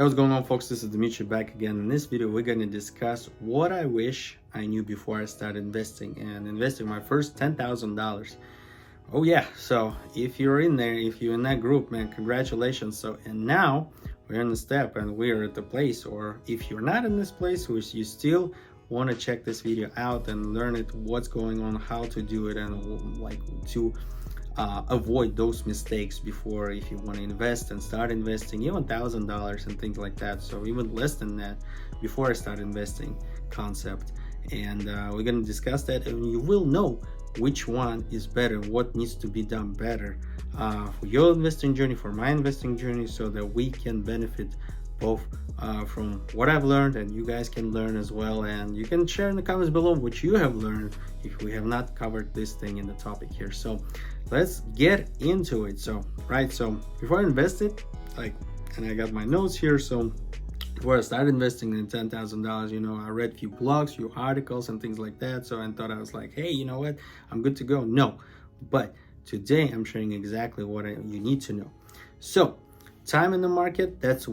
Hey, what's going on, folks? This is Dimitri back again. In this video, we're going to discuss what I wish I knew before I started investing and investing my first $10,000. Oh yeah, so if you're in there, if you're in that group, man, congratulations. So, and now we're in the step and we're at the place, or if you're not in this place, which you still want to check this video out and learn it, what's going on, how to do it, and like to avoid those mistakes before, if you want to invest and start investing even $1,000 and things like that. So even less than that before I start investing concept, and we're going to discuss that, and you will know which one is better, what needs to be done better for your investing journey, for my investing journey, so that we can benefit both from what I've learned, and you guys can learn as well. And you can share in the comments below what you have learned if we have not covered this thing in the topic here. So let's get into it. So before I invested, and I got my notes here. So before I started investing in $10,000, I read a few blogs, few articles and things like that. So I thought, I was like, hey, you know what, I'm good to go. No, but today I'm sharing exactly what you need to know. So time in the market, that's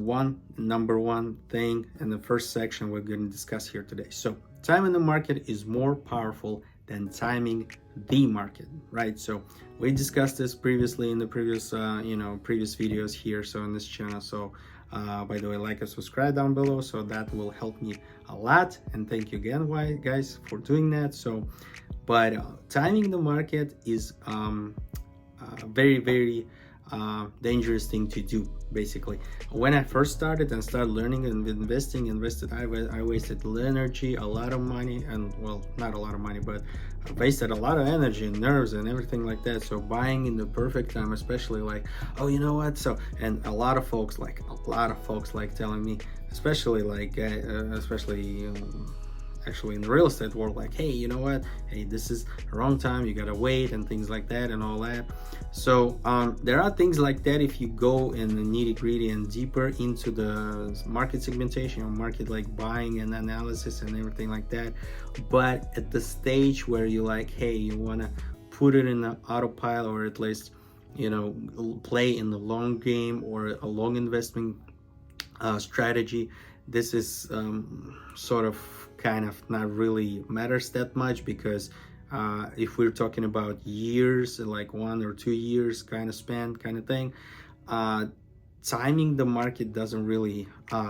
number one thing in the first section we're going to discuss here today. So time in the market is more powerful than timing the market, right? So we discussed this previously in the previous videos here, so in this channel. So by the way, like and subscribe down below, so that will help me a lot, and thank you again, guys, for doing that. So but timing the market is very dangerous thing to do. Basically, when I first started learning and invested, I wasted energy, a lot of money, and well, not a lot of money, but I wasted a lot of energy and nerves and everything like that. So buying in the perfect time, especially like, oh, you know what, so, and a lot of folks like telling me, especially actually in the real estate world, like, hey, you know what, hey, this is the wrong time, you gotta wait and things like that and all that. So there are things like that if you go in the nitty-gritty and deeper into the market segmentation or market like buying and analysis and everything like that. But at the stage where you like, hey, you want to put it in the autopilot, or at least play in the long game or a long investment strategy, this is sort of kind of not really matters that much, because if we're talking about years, like 1 or 2 years kind of span kind of thing, timing the market doesn't really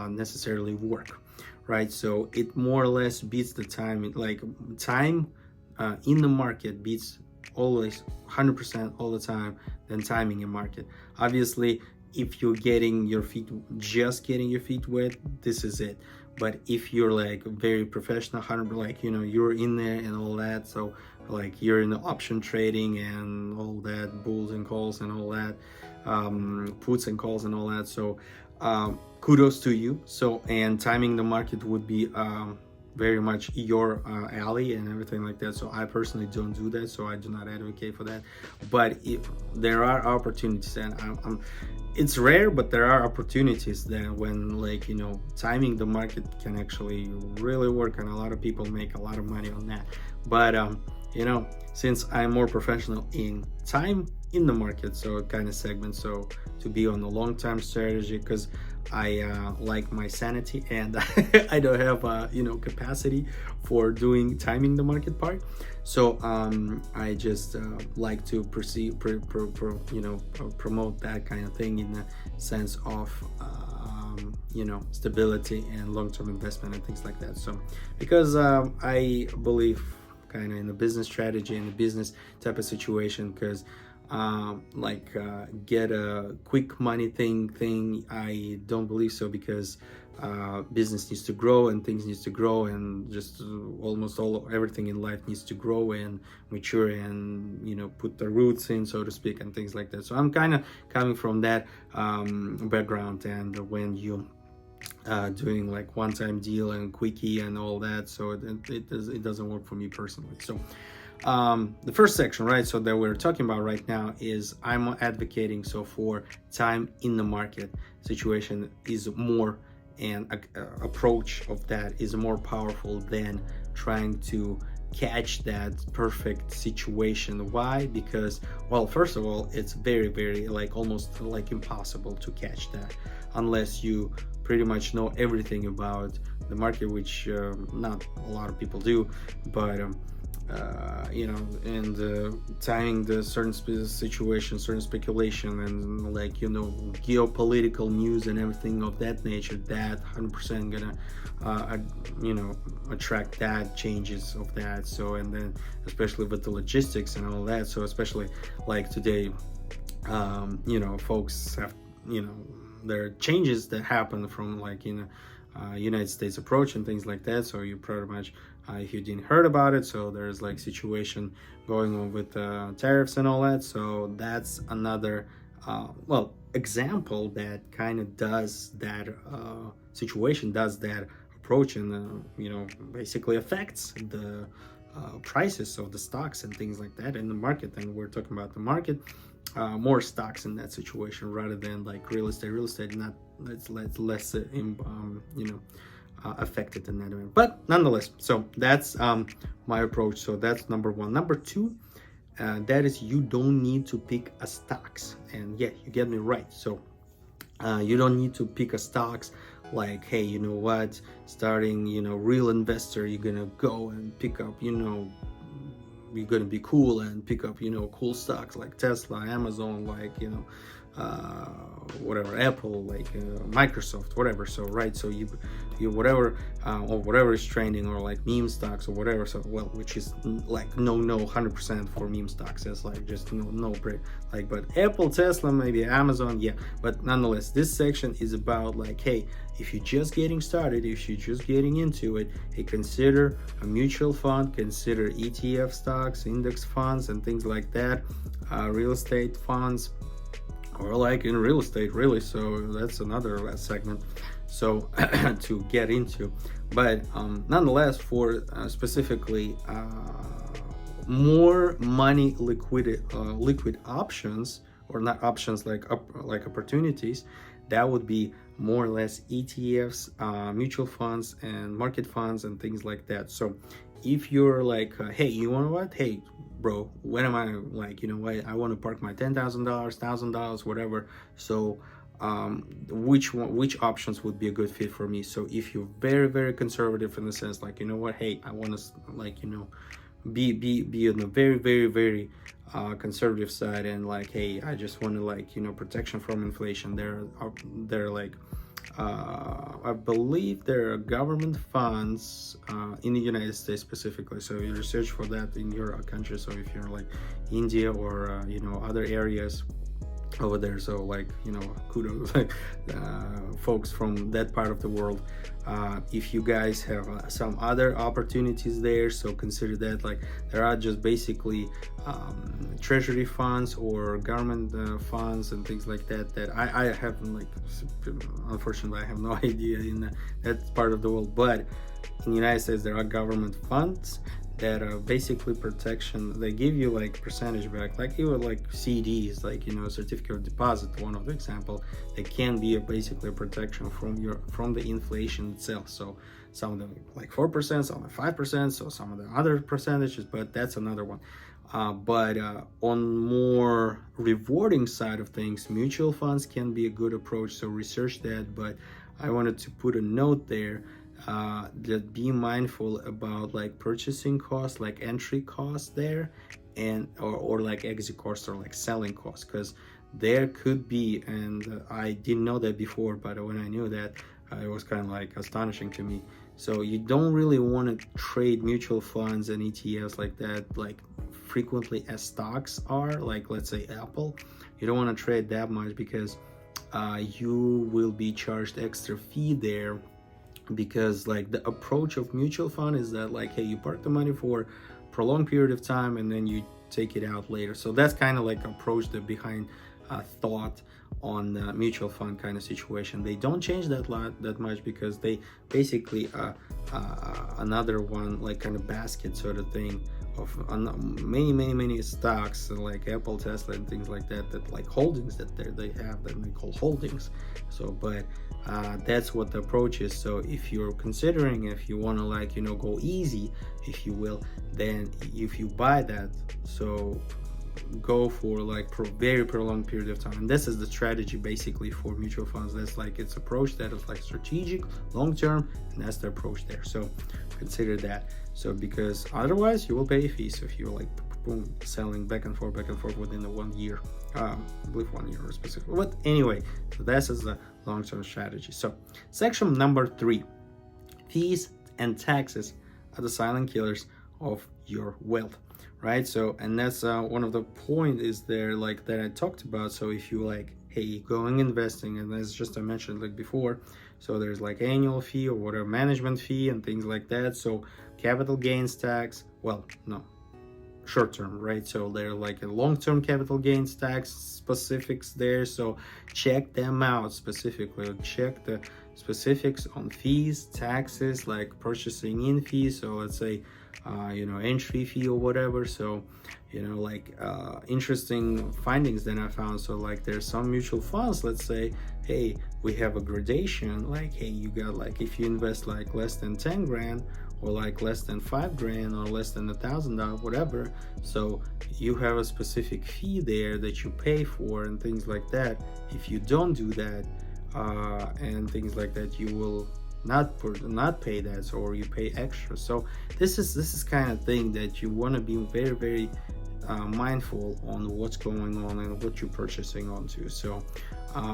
necessarily work, right? So it more or less beats the time. Like time in the market beats always 100% all the time than timing a market. Obviously, if you're getting your feet wet, this is it. But if you're like very professional, you're in there and all that, so like you're in the option trading and all that, bulls and calls and all that, puts and calls and all that, so kudos to you. So, and timing the market would be very much your alley and everything like that. So I personally don't do that, so I do not advocate for that. But if there are opportunities, and it's rare, but there are opportunities that when timing the market can actually really work, and a lot of people make a lot of money on that. But since I'm more professional in time in the market, so kind of segment, so to be on the long-term strategy, because I like my sanity, and I don't have capacity for doing timing the market part. So I just like to promote that kind of thing in the sense of stability and long-term investment and things like that. So because I believe kind of in the business strategy and the business type of situation, because get a quick money thing, I don't believe so, because business needs to grow and things needs to grow, and just almost everything in life needs to grow and mature and put the roots in, so to speak, and things like that. So I'm kind of coming from that background, and when you doing like one-time deal and quickie and all that, so it doesn't work for me personally. So the first section, right, so that we're talking about right now is I'm advocating for time in the market situation is more, and approach of that is more powerful than trying to catch that perfect situation. Why? Because, well, first of all, it's very almost impossible to catch that unless you pretty much know everything about the market, which not a lot of people do, but and tying the certain situation, certain speculation, and geopolitical news and everything of that nature, that 100% gonna attract that changes of that. So, and then especially with the logistics and all that, so especially like today, folks have, there are changes that happen from United States approach and things like that. So you pretty much, if you didn't heard about it, so there's like situation going on with tariffs and all that. So that's another example that kind of does that situation, does that approach, and basically affects the prices of the stocks and things like that in the market. And we're talking about the market, more stocks in that situation rather than like real estate. Real estate not less affected in that way, but nonetheless. So that's my approach. So that's number one. Number two, that is, you don't need to pick a stocks. And yeah, you get me right. So you don't need to pick a stocks like, hey, you know what, starting real investor, you're gonna go and pick up, you're gonna be cool and pick up cool stocks like Tesla, Amazon, like whatever, Apple, like Microsoft, whatever. So right, so you whatever or whatever is trending, or like meme stocks or whatever. So which is like no 100% for meme stocks. It's like just no break, like, but Apple, Tesla, maybe Amazon, yeah. But nonetheless, this section is about like, hey, if you're just getting started, if you're just getting into it, hey, consider a mutual fund, consider ETF stocks, index funds, and things like that, real estate funds, or like in real estate, really. So that's another segment so to get into. But nonetheless, for specifically more money liquid options, or not options, like opportunities, that would be more or less ETFs, mutual funds, and market funds, and things like that. So if you're like, hey, you know what, hey bro, when am I like, I want to park my $10,000, $1,000, whatever. So which options would be a good fit for me? So if you're very, very conservative in the sense, like, hey, I want to like, be on a very, very, very conservative side, and like, hey, I just want to like, protection from inflation. They're like, I believe there are government funds in the United States specifically. So you research for that in your country. So if you're like India or other areas over there, so like kudos folks from that part of the world. If you guys have some other opportunities there, so consider that. Like, there are just basically treasury funds or government funds and things like that I haven't, like, unfortunately I have no idea in that part of the world. But in the United States, there are government funds that are basically protection. They give you like percentage back, like even like CDs, like certificate of deposit, one of the example. It can be basically a protection from the inflation itself. So some of them like 4%, some of them 5%, so some of the other percentages, but that's another one. But on more rewarding side of things, mutual funds can be a good approach, so research that. But I wanted to put a note there that be mindful about like purchasing costs, like entry costs there, and or like exit costs, or like selling costs, because there could be, and I didn't know that before, but when I knew that, it was kind of like astonishing to me. So you don't really want to trade mutual funds and ETFs like that, like frequently as stocks are, like let's say Apple. You don't want to trade that much, because you will be charged extra fee there, because like the approach of mutual fund is that like, hey, you park the money for a prolonged period of time and then you take it out later. So that's kind of like approach that behind thought on mutual fund kind of situation. They don't change that much, because they basically another one, like kind of basket sort of thing of many stocks, like Apple, Tesla, and things like that, that like holdings that they have that they call holdings. So but that's what the approach is. So if you're considering, if you want to like go easy, if you will, then if you buy that, so go for like very prolonged period of time. And this is the strategy basically for mutual funds. That's like its approach, that is like strategic, long term, and that's the approach there. So consider that. So because otherwise you will pay fees if you're like boom, selling back and forth within the 1 year. I believe 1 year or specific. But anyway, so this is the long-term strategy. So section number 3, fees and taxes are the silent killers of your wealth, right? So, and that's one of the point is there like that I talked about. So if you like, hey, going investing, and as just I mentioned like before, so there's like annual fee or whatever, management fee and things like that. So capital gains tax, well, no, short term, right? So they're like a long-term capital gains tax specifics there. So check them out specifically. Check the specifics on fees, taxes, like purchasing in fees. So let's say entry fee or whatever. So like interesting findings that I found. So like there's some mutual funds, let's say, hey, we have a gradation, like, hey, you got like, if you invest like less than 10 grand or like less than 5 grand or less than $1,000, whatever, so you have a specific fee there that you pay for and things like that. If you don't do that and things like that, you will not pay that, so, or you pay extra. So this is kind of thing that you want to be very, very mindful on what's going on and what you're purchasing onto. So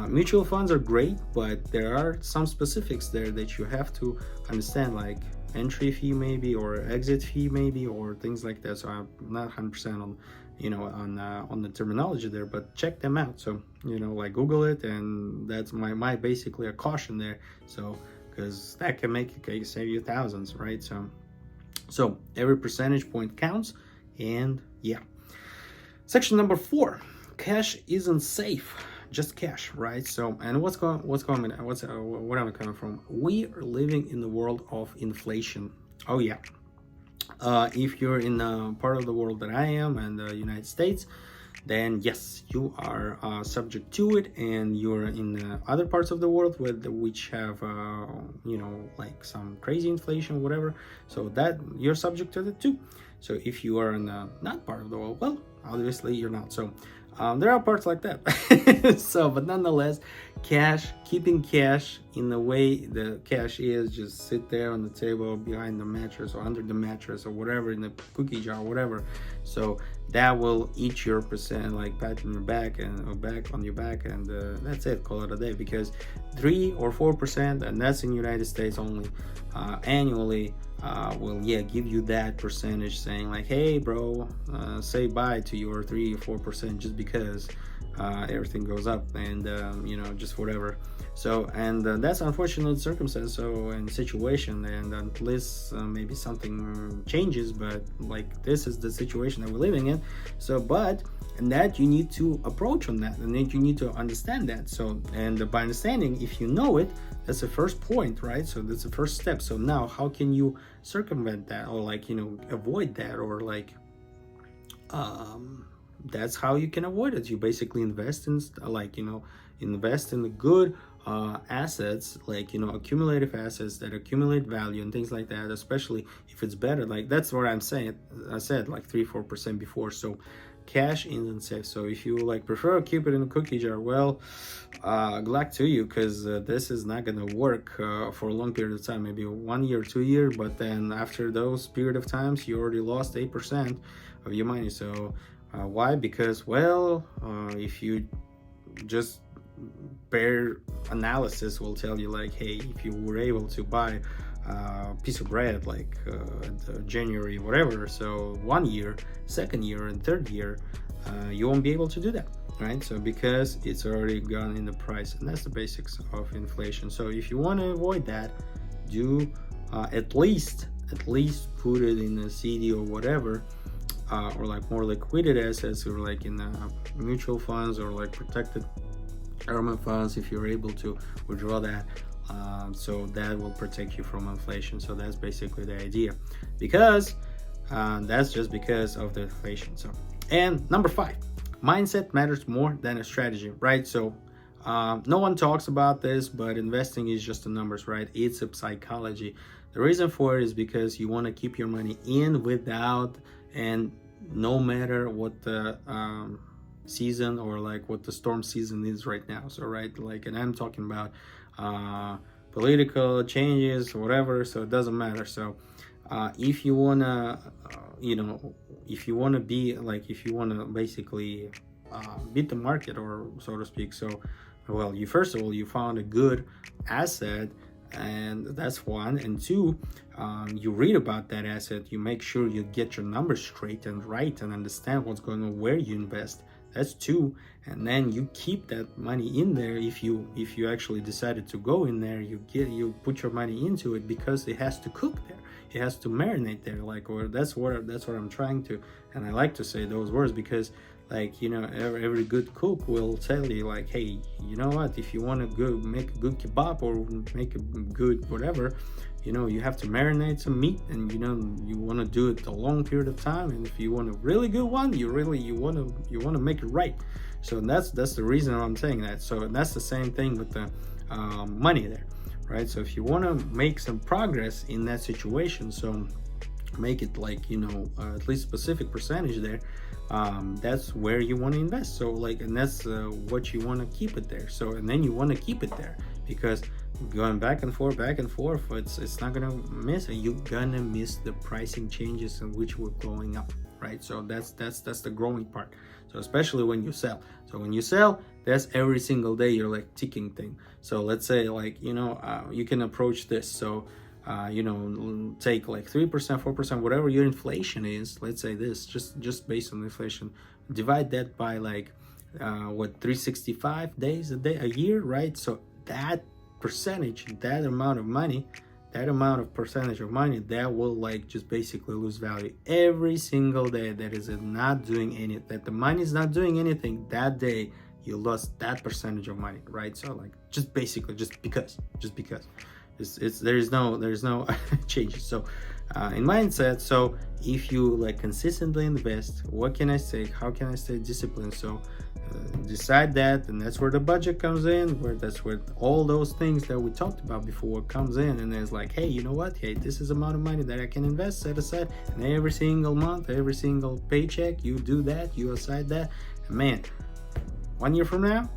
mutual funds are great, but there are some specifics there that you have to understand, like entry fee maybe, or exit fee maybe, or things like that. So I'm not 100% on the terminology there, but check them out. So like Google it, and that's my basically a caution there. So because that can save you thousands, right? So every percentage point counts. And yeah, section number 4, cash isn't safe, just cash, right? So, and what am I coming from? We are living in the world of inflation. Oh yeah. If you're in a part of the world that I am, and the United States, then yes, you are subject to it, and you're in other parts of the world which have like some crazy inflation, whatever, so that you're subject to it too. So if you are in not part of the world, well, obviously you're not. So there are parts like that. So, but nonetheless, keeping cash in the way the cash is, just sit there on the table behind the mattress or under the mattress or whatever, in the cookie jar or whatever. So that will eat your percent, like pat on your back and back on your back, and that's it, call it a day. Because 3 or 4%, and that's in United States only, annually, will give you that percentage, saying like, hey bro, say bye to your 3 or 4% just because everything goes up, and just whatever. So, and that's unfortunate circumstance, so, and situation, and unless maybe something changes, but like this is the situation that we're living in. So, and that you need to approach on that, and then you need to understand that. So, and by understanding, if you know it, that's the first point, right? So that's the first step. So now how can you circumvent that, or like avoid that, or like that's how you can avoid it. You basically invest in the good assets, like accumulative assets that accumulate value and things like that, especially if it's better. Like that's what I said like 3-4% before. So cash isn't safe. So if you like prefer keep it in a cookie jar, well, good luck to you, because this is not gonna work for a long period of time, maybe 1 year, 2 years, but then after those period of times you already lost 8% of your money. So why? Because, well, if you just bare analysis will tell you like, hey, if you were able to buy a piece of bread like January whatever, so 1 year, 2nd year, and 3rd year, you won't be able to do that, right? So because it's already gone in the price, and that's the basics of inflation. So if you want to avoid that, do at least put it in a CD or whatever, or like more liquidity assets, or like in mutual funds, or like protected government funds if you're able to withdraw that. So that will protect you from inflation. So that's basically the idea, because that's just because of the inflation. So, and number 5, mindset matters more than a strategy, right? So no one talks about this, but investing is just the numbers, right? It's a psychology. The reason for it is because you want to keep your money in without, and no matter what the season or like what the storm season is right now. So right, like, and I'm talking about political changes, whatever, so it doesn't matter. So if you wanna if you want to be like, if you want to basically beat the market, or so to speak, so well, you first of all, you found a good asset, and that's one. And two, you read about that asset, you make sure you get your numbers straight and right and understand what's going on, where you invest. That's two. And then you keep that money in there. If you actually decided to go in there, you put your money into it, because it has to cook there, it has to marinate there, like, or that's what I'm trying to, and I like to say those words, because like, every good cook will tell you like, hey, you know what, if you want to go make a good kebab or make a good whatever, you have to marinate some meat, and you want to do it a long period of time. And if you want a really good one, you want to make it right. So that's the reason I'm saying that. So that's the same thing with the money there, right? So if you want to make some progress in that situation, so make it like, at least specific percentage there, that's where you want to invest. So like, and that's what you want to keep it there. So, and then you want to keep it there, because going back and forth, it's not gonna miss it. You're gonna miss the pricing changes in which we're going up, right? So that's the growing part. So especially when you sell. So when you sell, that's every single day you're like ticking thing. So let's say like, you can approach this. So take like 3%, 4%, whatever your inflation is. Let's say this, just based on inflation, divide that by like 365 days a year, right? So that percentage, that amount of percentage of money, that will like just basically lose value every single day. That is not doing any, that the money is not doing anything that day, you lost that percentage of money, right? So like, just basically just because there's no changes. So in mindset, so if you like consistently invest, what can I say, how can I stay disciplined? So decide that, and that's where the budget comes in, that's where all those things that we talked about before comes in. And it's like, hey, you know what, hey, this is the amount of money that I can invest, set aside, and every single month, every single paycheck, you do that, you aside that, and man, 1 year from now,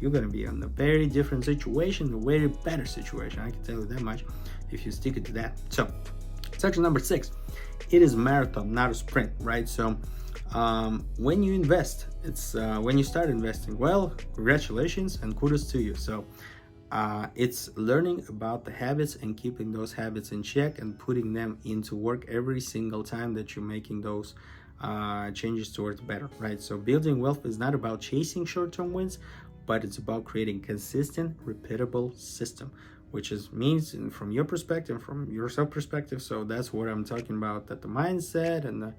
you're going to be in a very different situation, a very better situation, I can tell you that much, if you stick it to that. So section number 6, it is marathon, not a sprint, right? So when you invest, it's when you start investing, well, congratulations and kudos to you. So it's learning about the habits and keeping those habits in check and putting them into work every single time that you're making those changes towards better, right? So building wealth is not about chasing short-term wins, but it's about creating consistent, repeatable system, which means from your perspective, from your self perspective. So that's what I'm talking about, that the mindset and the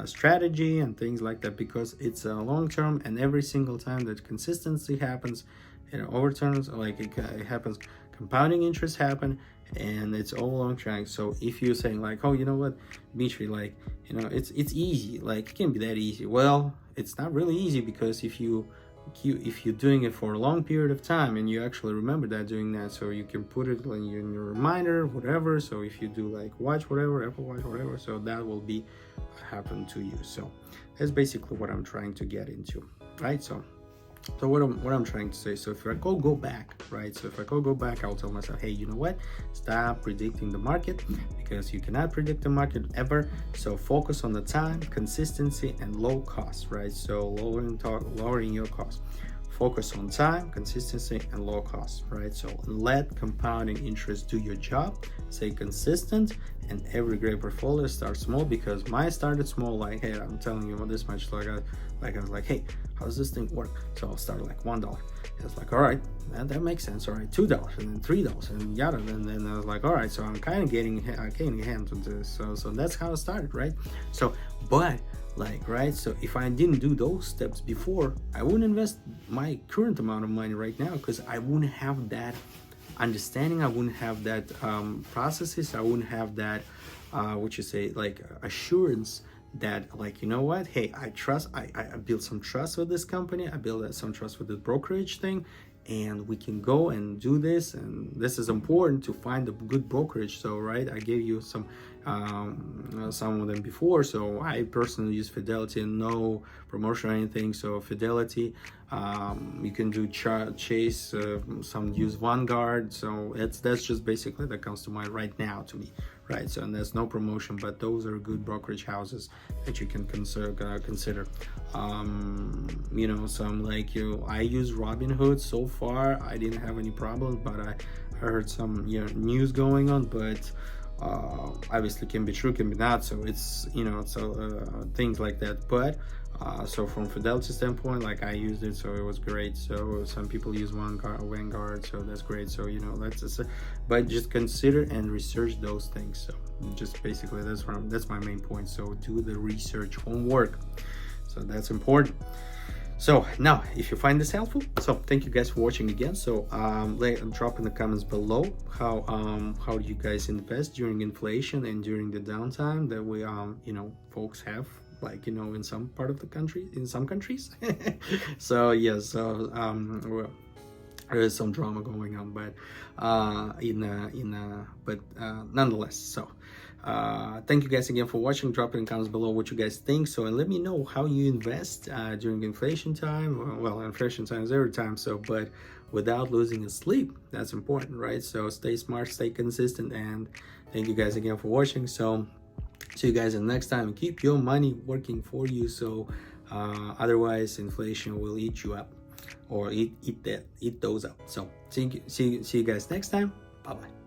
strategy and things like that, because it's a long term, and every single time that consistency happens, it overturns, like it happens, compounding interest happen, and it's all long track. So if you're saying like, oh, you know what, Dmitry, like, it's easy, like it can be that easy. Well, it's not really easy, because if you're doing it for a long period of time and you actually remember that doing that, so you can put it in your reminder, whatever. So if you do like watch whatever, Apple Watch, whatever, so that will be happen to you. So that's basically what I'm trying to get into, right? So what I'm trying to say, so if I go back, right? So if I go back, I'll tell myself, hey, you know what? Stop predicting the market, because you cannot predict the market ever. So focus on the time, consistency, and low cost, right? So lowering your cost. Focus on time, consistency, and low cost, right? So let compounding interest do your job. Stay consistent, and every great portfolio starts small, because mine started small. Like, hey, I'm telling you this much. Like I was like, hey, how does this thing work? So I'll start like $1. It's like, all right, that makes sense. All right, $2, and then $3, and yada. And then I was like, all right, so I'm kind of getting hands into this. So that's how it started, right? So, but like, right, so if I didn't do those steps before, I wouldn't invest my current amount of money right now, because I wouldn't have that understanding, I wouldn't have that processes, I wouldn't have that like assurance that, like, you know what, hey, I built some trust with this company, I built some trust with this brokerage thing, and we can go and do this. And this is important to find a good brokerage. So right, I gave you some of them before. So I personally use Fidelity, and no promotion or anything. So Fidelity, you can do Chase, some use Vanguard. So that's just basically that comes to mind right now to me, right? So, and there's no promotion, but those are good brokerage houses that you can consider. You know, some like I use Robinhood. So far I didn't have any problems, but I heard some news going on, but obviously can be true, can be not. So it's things like that. But so from Fidelity standpoint, like I used it, so it was great. So some people use Vanguard, so that's great. So that's just, but just consider and research those things. So just basically that's my main point. So do the research homework. So that's important. So now, if you find this helpful, so thank you guys for watching again. So drop in the comments below how do you guys invest during inflation and during the downtime that we folks have, like in some part of the country, in some countries. So yes, well, there is some drama going on, but nonetheless. So thank you guys again for watching. Drop in the comments below what you guys think. So, and let me know how you invest during inflation time. Well, inflation time is every time. So, but without losing sleep, that's important, right? So stay smart, stay consistent, and thank you guys again for watching. So see you guys in the next time, and keep your money working for you. So otherwise inflation will eat you up, or eat those up. So see you guys next time. Bye bye.